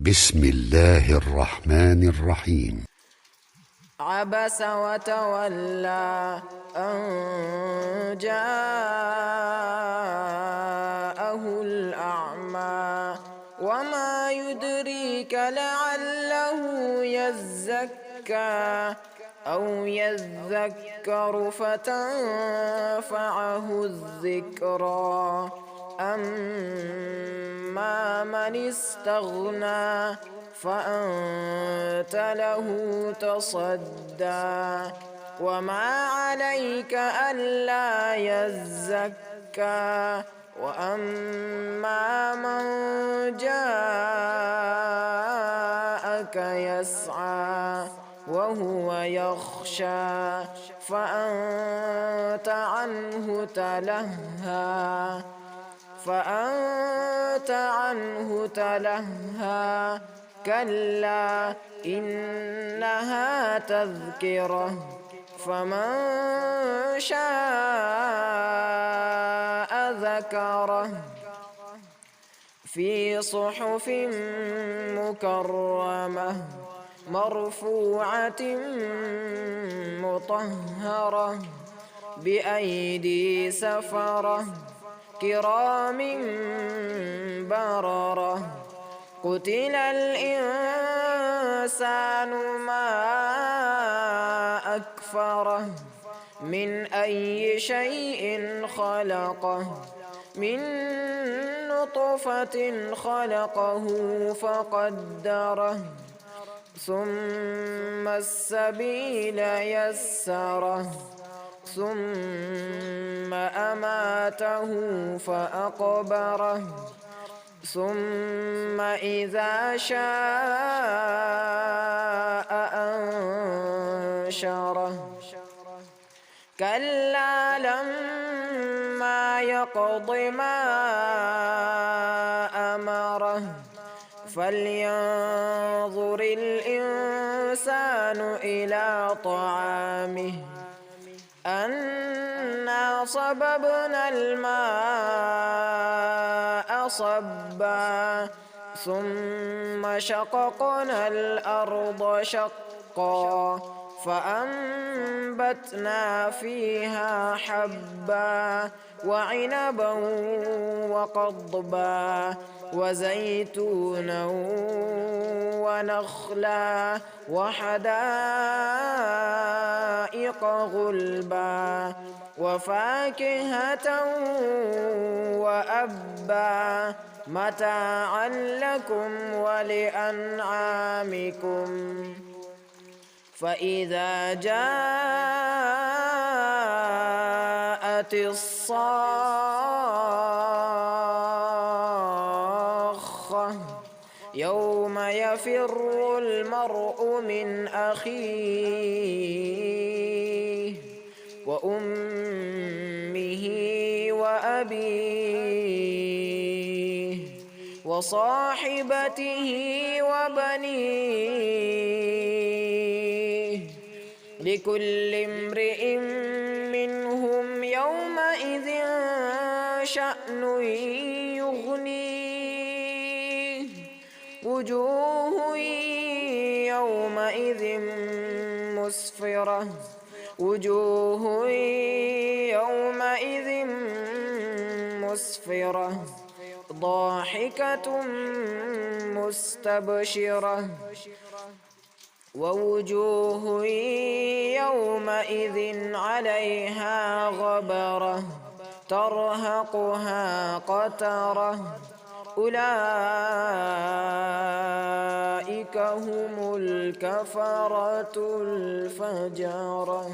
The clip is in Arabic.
بسم الله الرحمن الرحيم. عبس وتولى أن جاءه الأعمى وما يدريك لعله يزكى أو يذكر فتنفعه الذكرى أما من استغنى فأنت له تصدى وما عليك ألا يزكى وأما من جاءك يسعى وهو يخشى فأنت عنه تلهى كلا إنها تذكرة فمن شاء ذكره في صحف مكرمة مرفوعة مطهرة بأيدي سفرة كرام بررة قتل الإنسان ما أكفره من أي شيء خلقه من نطفة خلقه فقدره ثم السبيل يسره ثم أماته فأقبره ثم إذا شاء أنشره كلا لما يقض ما أمره فلينظر الإنسان إلى طعامه أنا صببنا الماء صبا ثم شققنا الأرض شقا فأنبتنا فيها حبا وعنبا وقضبا وزيتونا ونخلا وحدائق غلبا وفاكهة وأبا متاعا لكم ولأنعامكم فإذا جاءت الصاخة يوم يفر المرء من أخيه وأمه وأبيه وصاحبته وبنيه لكل امرئ منهم يومئذ شأن يغنيه وجوه يومئذ مسفرة ضاحكة مستبشرة ووجوه يومئذ عليها غبرة ترهقها قترة أولئك هم الكفرة الفجرة.